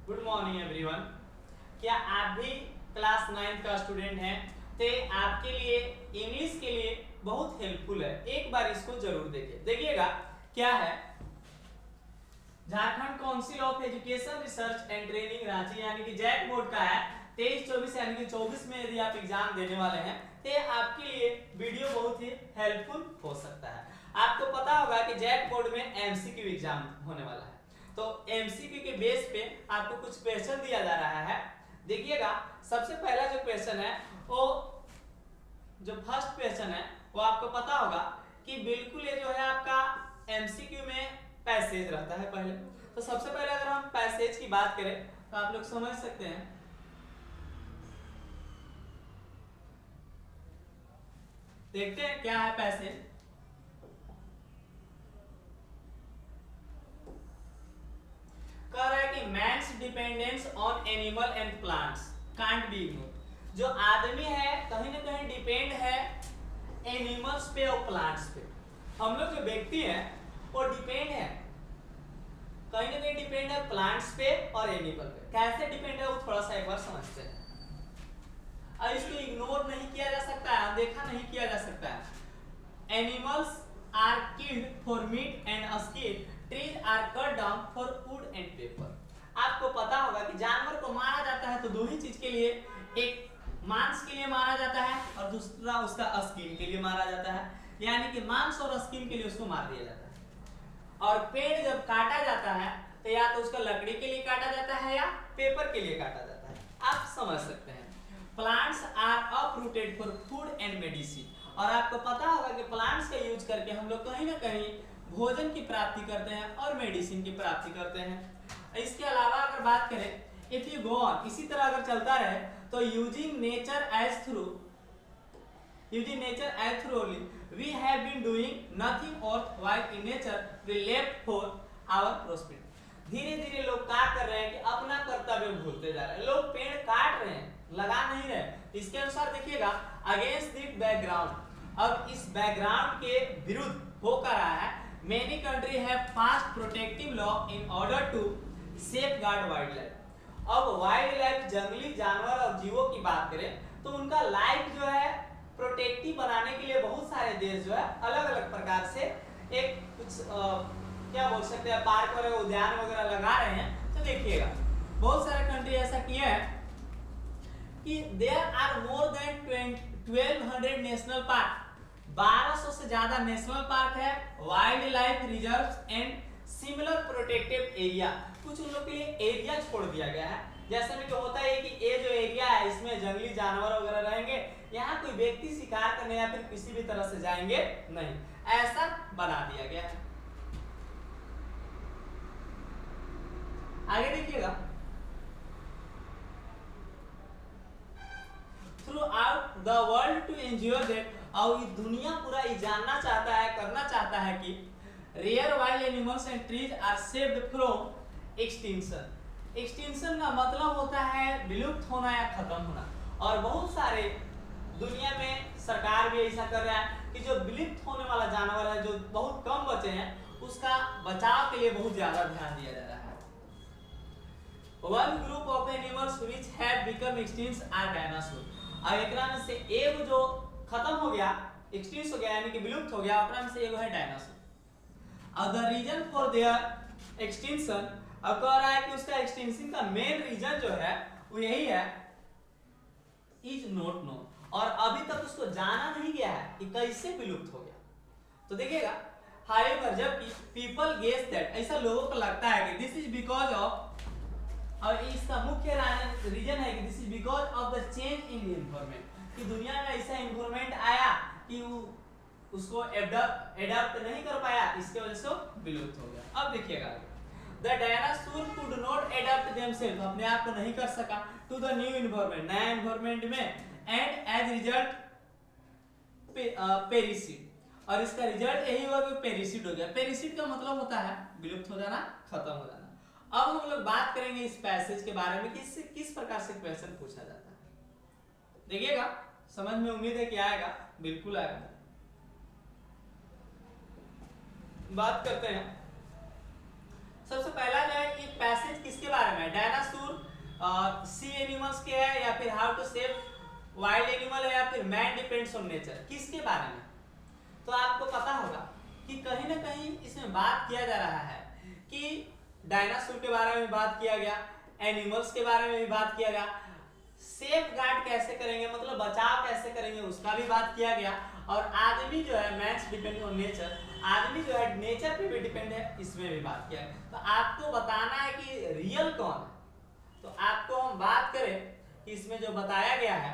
Good morning everyone. क्या आप भी क्लास 9 का स्टूडेंट हैं? तो आपके लिए इंग्लिश के लिए बहुत हेल्पफुल है, एक बार इसको जरूर देखिएगा क्या है। Jharkhand council of education research and training Ranchi यानी कि जैक बोर्ड का है 23-24 यानी कि 24 में यदि आप एग्जाम देने वाले हैं तो आपके लिए वीडियो बहुत ही हेल्पफुल हो सकता है। आपको पता होगा कि जैक बोर्ड में एमसीक्यू एग्जाम होने वाला है, तो एमसीक्यू के बेस पे आपको कुछ क्वेश्चन दिया जा रहा है। देखिएगा, सबसे पहला जो क्वेश्चन है वो जो फर्स्ट क्वेश्चन है वो आपको पता होगा कि बिल्कुल ये जो है आपका एमसीक्यू में पैसेज रहता है पहले। तो सबसे पहले अगर हम पैसेज की बात करें तो आप लोग समझ सकते हैं। देखते हैं क्या है पैसेज। कह रहा है कि man's dependence on animal and plants can't be ignored. जो आदमी है कहीं ना कहीं डिपेंड है एनिमल्स पे और प्लांट्स पे। हम लोग जो व्यक्ति हैं वो डिपेंड है कहीं ना कहीं डिपेंड है प्लांट्स पे और एनिमल पे। कैसे डिपेंड है वो थोड़ा सा एक बार समझते हैं। अब इसको इग्नोर नहीं किया जा सकता है, अनदेखा नहीं किया जा सकता है। Animals are killed for meat and skin, trees are cut down for wood and paper. आपको पता होगा कि जानवर को मारा जाता है तो दो ही चीज के लिए, एक मांस के लिए मारा जाता है और दूसरा उसका स्किन के लिए मारा जाता है, यानी कि मांस और स्किन के लिए उसको मार दिया जाता है। और पेड़ जब काटा जाता है तो या तो उसका लकड़ी के लिए काटा जाता है या पेपर के लिए काटा जाता है। आप समझ सकते हैं। Plants are uprooted for food and medicine, और आपको पता होगा कि प्लांट्स का यूज करके हम लोग कहीं ना कहीं भोजन की प्राप्ति करते हैं और मेडिसिन की प्राप्ति करते हैं। इसके अलावा अगर बात करें, इफ यू गो ऑन, इसी तरह अगर चलता रहे तो using nature as through only we have been doing nothing worthwhile in nature we left for our prosperity। धीरे धीरे लोग क्या कर रहे हैं कि अपना कर्तव्य भूलते जा रहे हैं। लोग पेड़ काट रहे हैं, लगा नहीं रहे। इसके अनुसार देखिएगा, अगेंस्ट दिस बैकग्राउंड, अब इस बैकग्राउंड के विरुद्ध हो कर रहा है, many country have passed protective law in order to safeguard wildlife. अब वाइल्ड लाइफ, जंगली जानवर और जीवों की बात करें तो उनका लाइफ जो है प्रोटेक्टिव बनाने के लिए बहुत सारे देश जो है अलग अलग प्रकार से एक कुछ क्या बोल सकते हैं, पार्क वगैरह, उद्यान वगैरह लगा रहे हैं। तो देखिएगा, बहुत सारे कंट्री ऐसा किए हैं कि there are more than 1200 national park, 1200 से ज्यादा नेशनल पार्क है, wildlife reserves and similar protected area. कुछ उन लोग के लिए एरिया छोड़ दिया गया है, जैसे में होता है कि ये जो एरिया है इसमें जंगली जानवर वगैरह रहेंगे, यहाँ कोई व्यक्ति शिकार करने या फिर किसी भी तरह से जाएंगे नहीं, ऐसा बना दिया गया है। आगे देखिएगा, throughout the world to ensure that, और ये दुनिया पूरा ये जानना चाहता है, करना चाहता है कि rare wild animals and trees are saved from extinction. Extinction का मतलब होता है विलुप्त होना या खत्म होना, और बहुत सारे दुनिया में सरकार भी ऐसा कर रहा है कि जो विलुप्त होने वाला जानवर है, जो बहुत कम बचे हैं, उसका बचाव के लिए बहुत ज्यादा ध्यान दिया जा रहा है। One group of animals which have become extinct are dinosaur. अब एकरा में से एक जो खत्म हो गया, एक्सटिंक्ट हो गया यानी कि विलुप्त हो गया, ओकरा में से एगो है डायनासोर। और the reason for their extinction, अब कह रहा है कि उसका एक्सटिंक्शन का मेन रीजन जो है वो यही है, इज नॉट नोन, और अभी तक उसको जाना नहीं गया है कि कैसे विलुप्त हो गया। तो देखिएगा, हाउएवर जबकि पीपल गेस दैट, ऐसा लोगों को लगता है कि दिस इज बिकॉज ऑफ, और इसका मुख्य रीजन है कि this is because of the change in environment, कि दुनिया में ऐसा एनवायरनमेंट आया कि वो उसको एडॉप्ट नहीं कर पाया, इसके वजह से विलुप्त हो गया। अब देखिएगा, the dinosaur could not adopt themselves, अपने आप को नहीं कर सका, टू द न्यू एनवायरनमेंट, नया एनवायरनमेंट में, एंड एज रिजल्ट पेरिसिड, और इसका रिजल्ट यही हुआ कि पेरिसिड हो गया। पेरिसिड का मतलब होता है विलुप्त हो जाना, खत्म हो जाना। अब हम लोग बात करेंगे इस पैसेज के बारे में कि इससे किस प्रकार से क्वेश्चन पूछा जाता है। देखिएगा, समझ में उम्मीद है कि आएगा, बिल्कुल आएगा। बात करते हैं, सबसे पहला जो है ये पैसेज किसके बारे में है, डायनासोर सी एनिमल्स के है, या फिर how to save wild animal है, या फिर मैन डिपेंड्स ऑन नेचर, किसके बारे में? तो आपको पता होगा कि कहीं ना कहीं इसमें बात किया जा रहा है कि डायनासोर के बारे में बात किया गया, एनिमल्स के बारे में भी बात किया गया, सेफ गार्ड कैसे करेंगे मतलब बचाव कैसे करेंगे उसका भी बात किया गया, और आदमी जो है मैन्स डिपेंड ऑन नेचर, आदमी जो है नेचर पे भी डिपेंड है, इसमें भी बात किया गया। तो आपको बताना है कि रियल कौन है। तो आपको हम बात करें कि इसमें जो बताया गया है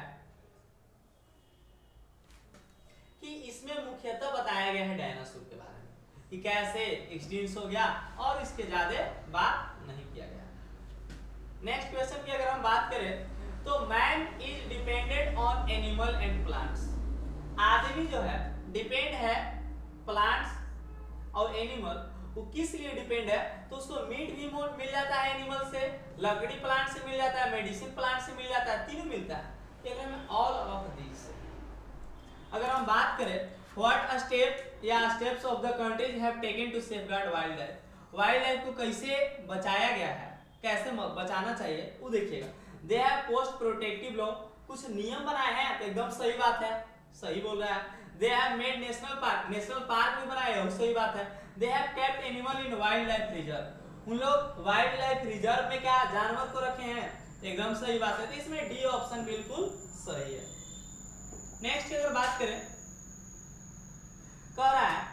कि इसमें मुख्यतः बताया गया है डायनासोर के बारे में कि कैसे एक्सटिंक्ट हो गया, और इसके ज्यादा बात नहीं किया गया। नेक्स्ट क्वेश्चन की अगर हम बात करें तो man is dependent on animal and plants, आदमी जो है डिपेंड है प्लांट्स और एनिमल, वो किस लिए डिपेंड है? तो उसको मीट भी मिल जाता है एनिमल से, लकड़ी प्लांट से मिल जाता है, मेडिसिन प्लांट से मिल जाता है, तीनों मिलता है। ऑल ऑफ दिस अगर हम बात करें व्हाट स्टेप या steps of the countries have taken to safeguard wildlife, wildlife को कैसे बचाया गया है, कैसे बचाना चाहिए वो देखिएगा। They have post protective law, कुछ नियम बनाए हैं, तो एकदम सही बात है, सही बोल रहा है। They have made national park भी बनाए हैं, सही बात है। They have kept animal in wild life reserve, उन लोग वाइल्ड लाइफ रिजर्व में क्या जानवर को रखे हैं, एकदम सही बात है। तो इसमें डी ऑप्शन बिल्कुल सही है। नेक्स्ट की अगर बात करें, कह रहा है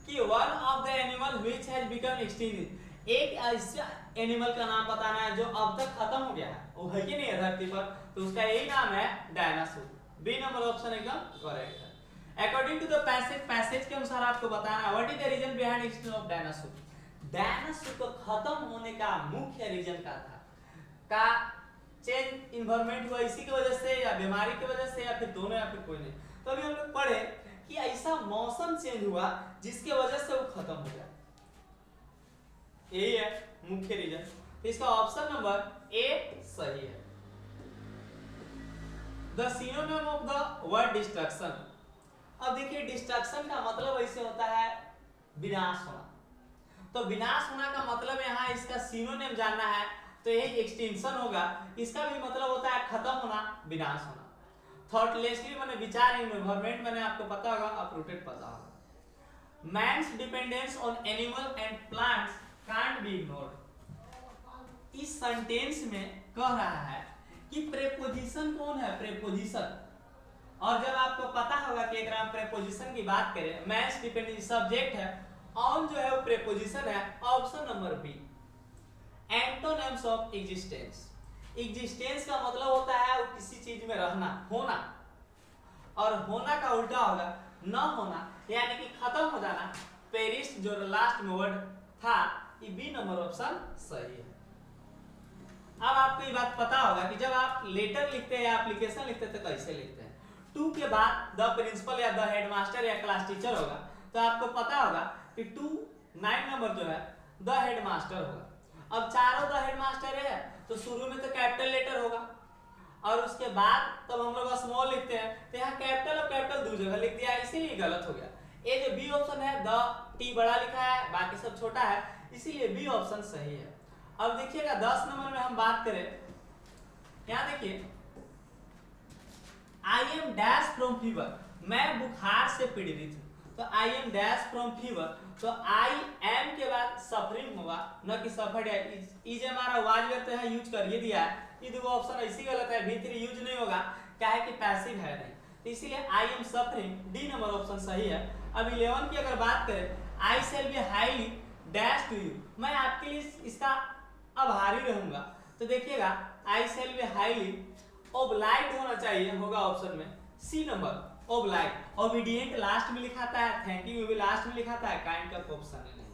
कि one of the animal which has become extinct, एक ऐसा एनिमल का नाम बताना है जो अब तक खत्म हो गया है, वो है कि नहीं है धरती पर, तो उसका यही नाम है डायनासोर। बी नंबर ऑप्शन एकदम करेक्ट है। अकॉर्डिंग टू द पैसेज के अनुसार आपको बताना है what is the reason behind extinction of dinosaur, dinosaur को खत्म होने का मुख्य रीजन क्या था, का चेंज इन्वायरमेंट हुआ इसी की वजह से, या बीमारी की वजह से, या फिर दोनों, या फिर कोई नहीं। तो अभी हम लोग पढ़े कि ऐसा मौसम चेंज हुआ जिसकी वजह से वो खत्म हो गया, यही है मुख्य रीजन। तो इसका ऑप्शन नंबर ए सही है। The synonym of the word destruction, अब देखिए डिस्ट्रक्शन का मतलब ऐसे होता है विनाश होना, तो विनाश होना का मतलब यहाँ इसका सिनोनिम जानना है, तो यही एक्सटिंक्शन होगा, इसका भी मतलब होता है खत्म होना, विनाश होना। थॉटलेसली मैंने विचार इन्वायरमेंट मैंने आपको पता होगा, अपरूटेड पता होगा। Man's dependence on animal and plants can't be ignored, इस सेंटेंस में कह रहा है कि प्रेपोजिशन कौन है, प्रेपोजिशन, और जब आपको पता होगा कि अगर हम प्रेपोजिशन की बात करें, मैन्स डिपेंडेंट सब्जेक्ट है, ऑन जो है वो प्रेपोजिशन है, option number B. Antonyms of existence, existence का मतलब होता है वो किसी चीज में रहना, होना, और होना का उल्टा होगा न होना, यानी कि खत्म हो जाना। पेरिस जो लास्ट में वर्ड था, ये बी नंबर ऑप्शन सही है। अब आपको ये बात पता होगा कि जब आप लेटर लिखते हैं या एप्लीकेशन लिखते हैं तो कैसे लिखते हैं, टू के बाद द प्रिंसिपल या द हेडमास्टर या क्लास टीचर होगा, तो आपको पता होगा कि 9 नंबर जो है द हेडमास्टर होगा। अब चारों द हेडमास्टर है तो शुरू में तो कैपिटल लेटर होगा, और उसके बाद तब हम लोग स्मॉल लिखते हैं, तो यहाँ कैपिटल और कैपिटल दो जगह लिख दिया, इसीलिए गलत हो गया। ये जो बी ऑप्शन है द टी बड़ा लिखा है, बाकी सब छोटा है, इसीलिए बी ऑप्शन सही है। अब देखिएगा 10 नंबर में हम बात करें, यहाँ देखिए I am dash from fever, मैं बुखार से पीड़ित हूँ, तो I am dash from fever, तो आई एम के बाद सफरिंग होगा, न कि सफर है। इज हमारा वाज करते हैं यूज कर ये दिया है, ये दो ऑप्शन ऐसी गलत है, भी3 यूज नहीं होगा, क्या है कि पैसिव है नहीं, तो इसीलिए I am suffering, D number option सही है। अब 11 की अगर बात करें, I shall be highly dash to you, मैं आपके लिए इसका आभारी रहूंगा, तो देखिएगा आई शैल बी हाईली ओब्लाइट होना चाहिए, होगा ऑप्शन में सी नंबर ओब्लाइट। ओबीडिएंट लास्ट में लिखाता है, थैंक यू भी लास्ट में लिखाता है, काइंड का ऑप्शन है नहीं।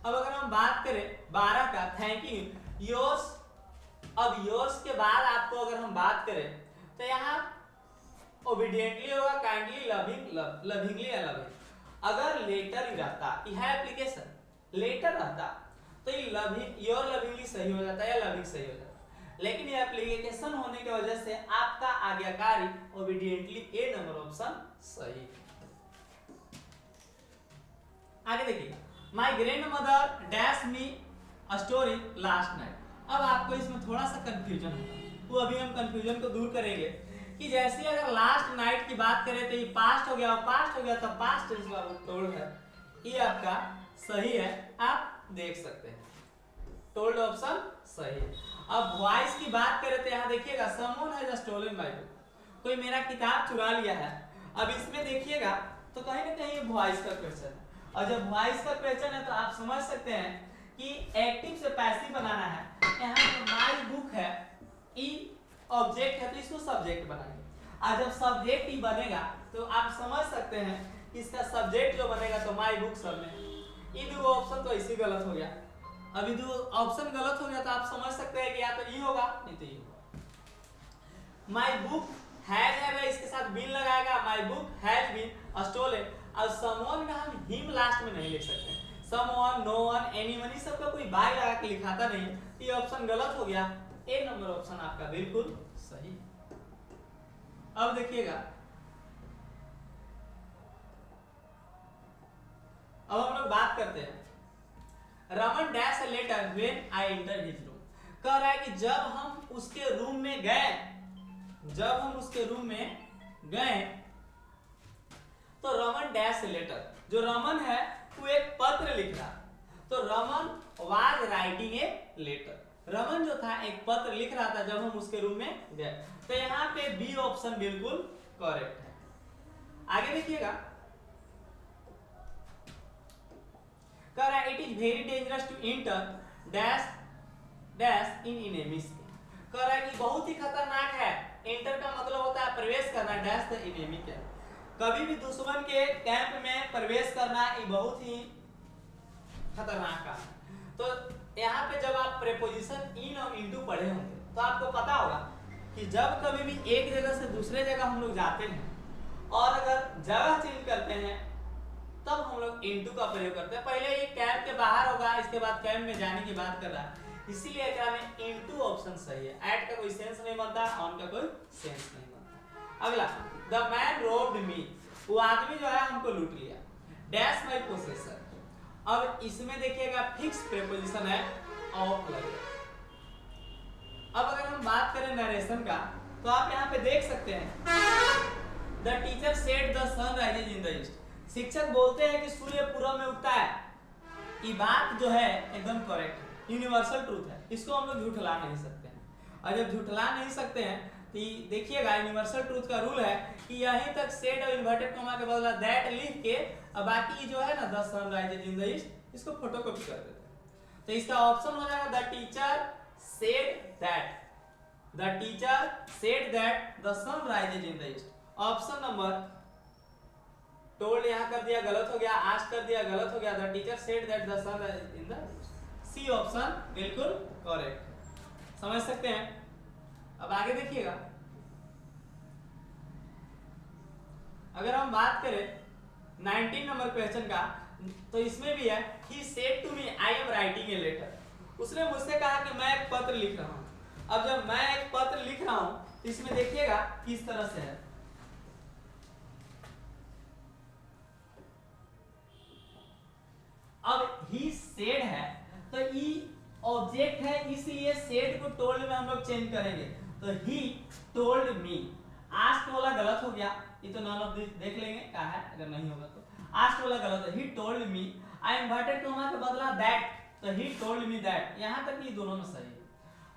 अब अगर हम बात करें 12 का, थैंक यू योर्स, अब योर्स के बाद आपको अगर हम बात करें तो यहाँ ओबीडिएंटली होगा, काइंडली, लविंगली या लविंग। अगर लेटर ही रहता, यह एप्लीकेशन लेटर रहता तो ये लविंग, योर लविंगली सही हो जाता है या लविंग सही हो जाता, लेकिन ये एप्लीकेशन होने की वजह से आपका आज्ञाकारी ओबीडिएंटली, ए नंबर ऑप्शन सही। आगे देखिएगा, my grandmother dash me a story last night, अब आपको इसमें थोड़ा सा कंफ्यूजन होगा, तो अभी हम कंफ्यूजन को दूर करेंगे कि जैसे अगर लास्ट नाइट की बात करें तो ये पास्ट हो गया, और पास्ट हो गया तो पास्ट टेंस वाला टोल्ड है, ये आपका सही है, आप देख सकते हैं टोल्ड ऑप्शन सही है। अब वॉइस की बात करें तो यहाँ देखिएगा someone has stolen my book, कोई मेरा किताब चुरा लिया है। अब इसमें देखिएगा तो कहीं ना कहीं वॉइस का क्वेश्चन है, और जब वॉइस का क्वेश्चन है तो आप समझ सकते हैं कि एक्टिव से पैसिव बनाना है। यहाँ पे माय बुक है, ई ऑब्जेक्ट है तो इसको सब्जेक्ट बनाएंगे, और जब सब्जेक्ट ही बनेगा तो आप समझ सकते हैं कि इसका सब्जेक्ट जो बनेगा तो माय बुक सब में, ये दो ऑप्शन तो इसी गलत हो गया। अभी दो ऑप्शन गलत हो गया तो आप समझ सकते हैं कि या तो ई होगा नहीं तो ई होगा। माय बुक हैज है, इसके साथ बीन लगाएगा, my book has been stolen. और समवन में हम हिम लास्ट में नहीं लिख सकते, समवन, नो वन, एनीवन, इस सब का कोई बाय लगा के लिखाता नहीं है, ये ऑप्शन गलत हो गया। ए नंबर ऑप्शन आपका बिल्कुल सही। अब देखिएगा, अब हम लोग बात करते हैं Raman dash a letter when I enter his room. कह रहा है कि जब हम उसके रूम में गए, जब हम उसके रूम में गए तो रमन डैश लेटर, जो रमन है वो एक पत्र लिख रहा, तो Raman was writing a letter, Raman जो था एक पत्र लिख रहा था जब हम उसके रूम में गए, तो यहाँ पे बी ऑप्शन बिल्कुल करेक्ट है। आगे देखिएगा, कह रहा है it is very dangerous to enter dash dash in enemies, कह रहा है कि बहुत ही खतरनाक है, एंटर का मतलब होता है प्रवेश करना, डैश द एनिमी के, कभी भी दुश्मन के कैंप में प्रवेश करना ये बहुत ही खतरनाक काम है। तो यहाँ पे जब आप प्रेपोजिशन इन और इनटू पढ़े होंगे तो आपको पता होगा कि जब कभी भी एक जगह से दूसरे जगह हम लोग जाते हैं और अगर जगह चेंज करते हैं तब हम लोग इनटू का प्रयोग करते हैं। पहले ये कैंप के बाहर होगा, इसके बाद कैंप में जाने की बात कर रहा है, इसीलिए एकरा में इनटू ऑप्शन सही है। ऐड का कोई सेंस नहीं बनता, ऑन का कोई सेंस नहीं बनता। अगला, द मैन रोब्ड मी, वो आदमी जो है हमको लूट लिया, डैश माय पोसेसर। अब इसमें देखिएगा फिक्स प्रीपोजिशन है ऑफ लगेगा। अब अगर हम बात करें नरेशन का तो आप यहाँ पे देख सकते हैं the teacher said the sun rises in the east, शिक्षक बोलते हैं कि सूर्य पूरब में उगता है, ये बात जो है एकदम करेक्ट है, यूनिवर्सल ट्रूथ है, इसको हम लोग झूठला नहीं सकते हैं। और जब झूठला नहीं सकते हैं तो देखिएगा यूनिवर्सल ट्रूथ का रूल है कि यहीं तक सेड और इन्वर्टेड कॉमा के बदला दैट लिख के अब बाकी जो है ना the sun rises in the east इसको फोटोकॉपी कर देते हैं। तो इसका ऑप्शन हो जाएगा the teacher said that, the teacher said that the sun rises in the east. Option number told यहाँ कर दिया गलत हो गया, आस्क कर दिया गलत हो गया, the teacher said that the sun rises in the east. C option बिल्कुल करेक्ट, समझ सकते हैं। अब आगे देखिएगा, अगर हम बात करें 19 नंबर क्वेश्चन का तो इसमें भी है he said to me I am writing a letter, उसने मुझसे कहा कि मैं एक पत्र लिख रहा हूं। अब जब मैं एक पत्र लिख रहा हूं तो इसमें देखिएगा किस तरह से है, अब ही सेड है तो ई ऑब्जेक्ट है, इसलिए सेड को टोल्ड में हम लोग चेंज करेंगे, तो ही टोल्ड मी। आस्क्ड वाला गलत हो गया, ये तो नॉन ऑफ दिस देख लेंगे क्या है, अगर नहीं होगा तो आस्क्ड वाला गलत है, he told me, I inverted comma के बदला दैट, तो ही टोल्ड मी दैट, यहां तक ये दोनों में सही है।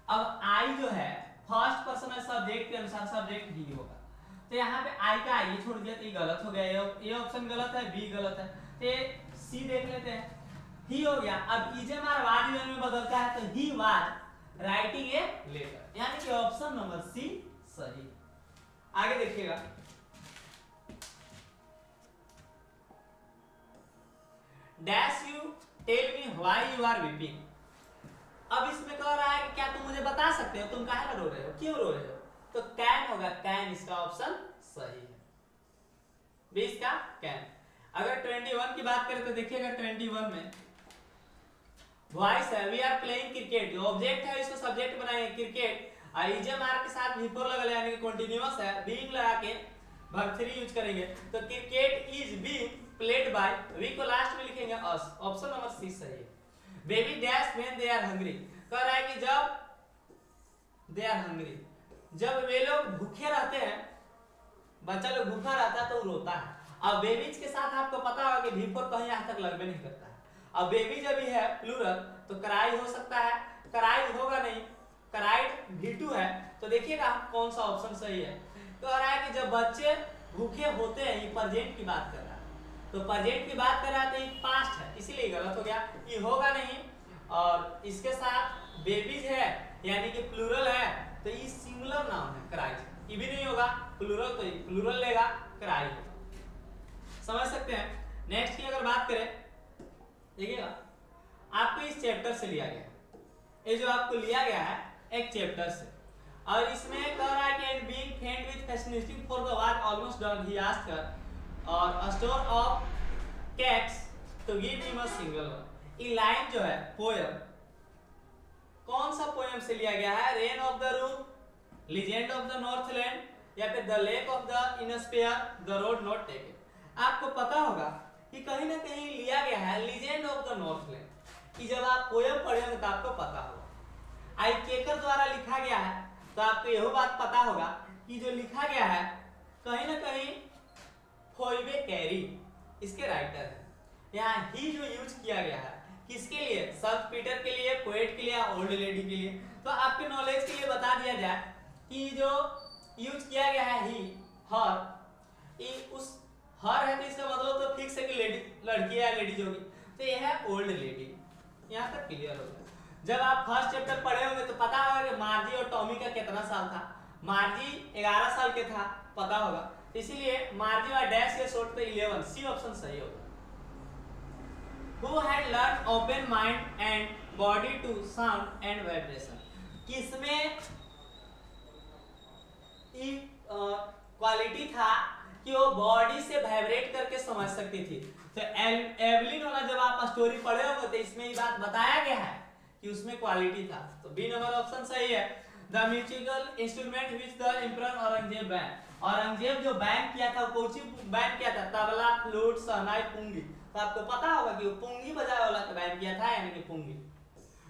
अब आई जो है फर्स्ट पर्सन सब्जेक्ट के अनुसार सब्जेक्ट ही होगा, तो यहाँ पे आई का आई छोड़ दिया तो ये गलत हो गया, ये ऑप्शन गलत है, बी गलत है, तो सी देख लेते हैं, ही हो गया। अब इजे मार वाज में बदलता है तो he was writing a letter, यानी कि ऑप्शन नंबर सी सही। आगे देखिएगा, dash you tell me why you are weeping. अब इसमें कह रहा है कि क्या तुम मुझे बता सकते हो तुम काहे रो रहे हो, क्यों रो रहे हो, तो कैन होगा, कैन इसका ऑप्शन सही है, 20 का कैन। अगर 21 की बात करें तो देखिएगा 21 में वॉइस है, वी आर प्लेइंग क्रिकेट, जो ऑब्जेक्ट है इसको सब्जेक्ट बनाएंगे क्रिकेट, और इजे मार के साथ बिफोर लगा यानी कि कंटीन्यूअस है, बीइंग लगा के वर्ब 3 यूज करेंगे, तो cricket is being played by, we को लास्ट में लिखेंगे अस, ऑप्शन नंबर सी सही है। Baby dash when they are hungry, कह रहा है कि जब दे आर हंग्री। जब वे लोग भूखे रहते हैं, बच्चा लोग भूखा रहता है तो वो रोता है। अब बेबीज के साथ आपको पता होगा कि भी4 कहीं यहाँ तक लगभग नहीं करता है। अब बेबी जब भी है प्लूरल तो क्राई हो सकता है, क्राइड होगा नहीं, क्राइड भी2 है। तो देखिएगा कौन सा ऑप्शन सही है। तो कह रहा है कि जब बच्चे भूखे होते हैं, ये प्रेजेंट की बात कर रहा है, तो प्रेजेंट की बात कर रहा है तो ये पास्ट है, इसीलिए गलत हो गया, ये होगा नहीं। और इसके साथ बेबीज है यानी कि प्लूरल है तो ये सिंगुलर नाउन है क्राइज, ये भी नहीं होगा, प्लूरल तो प्लूरल लेगा, क्राई होगा। समझ सकते हैं। नेक्स्ट की अगर बात करें, देखिएगा आपको इस चैप्टर से लिया गया, ये जो आपको लिया गया है एक चैप्टर से, और इसमें कह रहा है कि and being faint with fascinating for the work almost done he asked her और a store of cats to give him a single one. ये लाइन जो है पोएम, कौन सा पोएम से लिया गया है? Rain of the room, legend of the Northland या फिर the lake of the inspire, the road not taken. आपको पता होगा कि कहीं ना कहीं लिया गया है लीजेंड ऑफ द नॉर्थलैंड, कि जब आप पोएम पढ़ेंगे तो आपको पता होगा आई केकर द्वारा लिखा गया है, तो आपको यह बात पता होगा कि जो लिखा गया है कहीं ना कहीं फोइबे कैरी इसके राइटर है। यहाँ ही जो यूज किया गया है किसके लिए? संत पीटर के लिए, पोएट के लिए, ओल्ड लेडी के लिए। तो आपके नॉलेज के लिए बता दिया जाए कि जो यूज किया गया है ही, हर, ये उस हर है तो इसका मतलब तो फिक्स है कि लेडी, लड़की है, लेडीज होगी, तो यह है ओल्ड लेडी। यहाँ तक क्लियर हो गया। जब आप फर्स्ट चैप्टर पढ़े होंगे तो पता होगा कि मार्जी और टॉमी का कितना साल था। मार्जी 11 साल के था, पता होगा, इसीलिए मार्जी और डैश के शॉर्ट पे 11, सी ऑप्शन सही होगा। Who had learned open mind and body to sound and vibration? किसमें क्वालिटी था कि वो बॉडी से वाइब्रेट करके समझ सकती थी। तो एवलिन वाला जब आप स्टोरी पढ़े होंगे तो इसमें ये बात बताया गया है कि उसमें क्वालिटी था। तो बी नंबर ऑप्शन सही है। The musical instrument which the emperor Aurangzeb ban, Aurangzeb जो बैन किया था, कौन सी बैन किया था? तबला, फ्लूट, शहनाई, पुंगी। तो आपको पता होगा कि वो पुंगी बजाए वाला का बैन किया था, यानी कि पुंगी।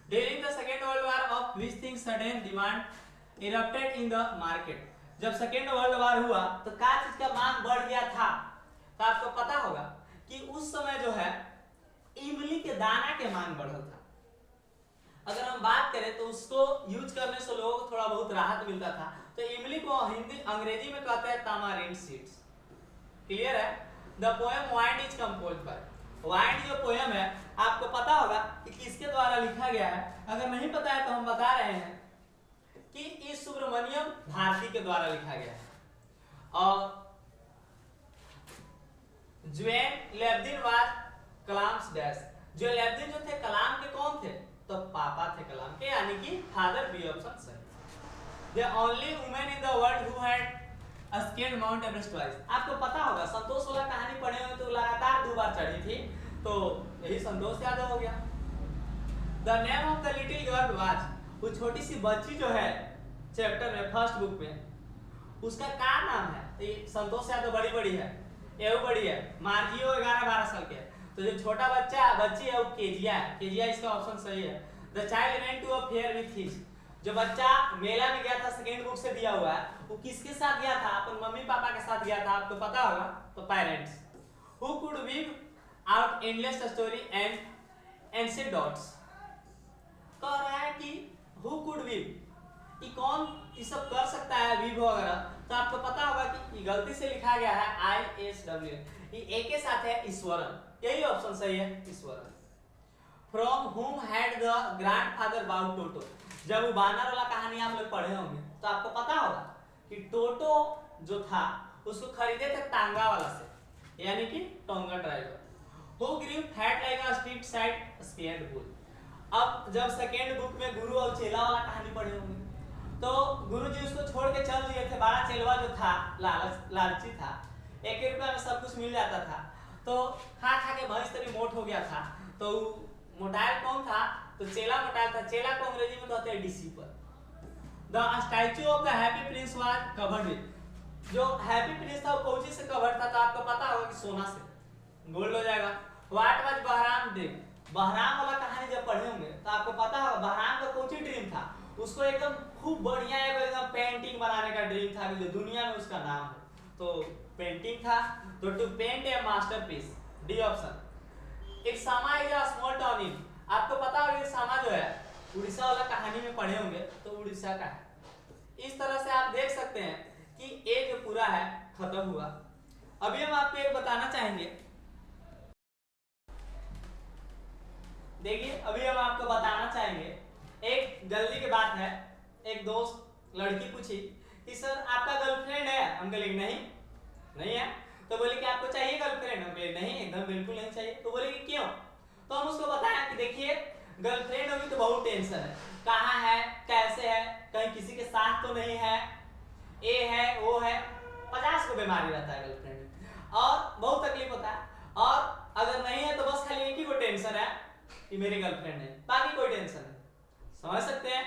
During the Second World War of which thing sudden demand erupted in the market, जब सेकेंड वर्ल्ड वॉर हुआ तो क्या चीज का मांग बढ़ गया था? तो आपको पता होगा कि उस समय जो है इमली के दाना के मांग बढ़ा था। अगर हम बात करें तो उसको यूज करने से लोगों को थोड़ा बहुत राहत मिलता था। तो इमली को हिंदी अंग्रेजी में कहते हैं तामारिंड सीड्स। क्लियर है? The poem wind is composed bye, wind जो पोएम है आपको पता होगा कि किसके द्वारा लिखा गया है। अगर नहीं पता है तो हम बता रहे हैं कि ई सुब्रमण्यम भारती के द्वारा लिखा गया है। और ज्वेन लेब्दिन वाज कलाम्स डैश, जो लेब्दिन जो थे कलाम के कौन थे? तो पापा थे कलाम के, यानी कि फादर, बी ऑप्शन सही। The only women in the world who had scaled mount Everest twice. आपको पता होगा संतोष वाला कहानी पढ़े हुए तो लगातार 2 बार चढ़ी थी, तो यही संतोष यादव हो गया। The name of the little girl was, वो छोटी सी बच्ची जो है चैप्टर में फर्स्ट बुक में, उसका क्या नाम है? तो ये संतोष यादव बड़ी बड़ी है, ये बड़ी है, मार्जियो 11-12 साल के है। तो जो छोटा बच्ची है वो केजिया है, केजिया इसका ऑप्शन सही है। The child went to a fair with his, जो बच्चा मेला में गया था, सेकेंड बुक से दिया हुआ है, वो किसके साथ गया था? अपन मम्मी पापा के साथ गया था, आपको पता होगा, तो parents. Who could weave out endless story and unsaid dots, कह रहा है कि हु कुड वीव, ये कौन ये सब कर सकता है वीव वगैरह? तो आपको पता होगा कि ये गलती से लिखा गया है ISW, ये ए के साथ है ईश्वरन, यही ऑप्शन सही है, Eswaran. From whom had the grandfather bought टोटो, जब वो बानर वाला कहानी आप लोग पढ़े होंगे तो आपको पता होगा कि टोटो जो था उसको खरीदे थे टांगा वाला से, यानी कि tonga driver. Who grew fat like a street side scared bull, अब जब सेकेंड बुक में गुरु और चेला वाला कहानी पढ़े होंगे तो गुरुजी उसको छोड़ के चल दिए थे। बड़ा चेलवा जो था लालची था, 1 रुपया में सब कुछ मिल जाता था, तो खा खा के भैंस तरी मोट हो गया था। तो मोटाइल कौन था? तो चेला मोटाइल था। चेला को अंग्रेजी में कहते हैं disciple. The statue of the happy Prince was covered with, जो हैप्पी प्रिंस था वो कौन से कवर्ड था? तो आपको पता होगा कि सोना से, गोल्ड हो जाएगा। What was Bahram dream, Bahram वाला कहानी जब पढ़े होंगे तो आपको पता होगा बहराम का कौन सी ड्रीम था? उसको एकदम खूब बढ़िया एकदम पेंटिंग बनाने का ड्रीम था कि जो दुनिया में उसका नाम हो। तो पेंटिंग था, तो to paint a masterpiece, D option. एक सामा is a small town in, आपको पता होगा ये सामा जो है उड़ीसा वाला कहानी में पढ़े होंगे, तो उड़ीसा का है। इस तरह से आप देख सकते हैं कि ए जो पूरा है खत्म हुआ। अभी हम आपको एक बताना चाहेंगे, देखिए अभी हम आपको बताना चाहेंगे, एक जल्दी की बात है, एक दोस्त लड़की पूछी कि सर आपका गर्लफ्रेंड है? हम बोले नहीं, नहीं है। तो बोले कि आपको चाहिए गर्लफ्रेंड? हम बोले नहीं, एकदम बिल्कुल नहीं चाहिए। तो बोले कि क्यों? तो हम उसको बताया कि देखिए गर्लफ्रेंड होगी तो बहुत टेंशन है, कहाँ है, कैसे है, कहीं किसी के साथ तो नहीं है, ए है वो है, 50 को बीमारी रहता है गर्लफ्रेंड में, और बहुत तकलीफ होता है। और अगर नहीं है तो बस खाली एक ही को टेंशन है कि मेरी गर्लफ्रेंड है, बाकी कोई टेंशन नहीं। समझ सकते हैं?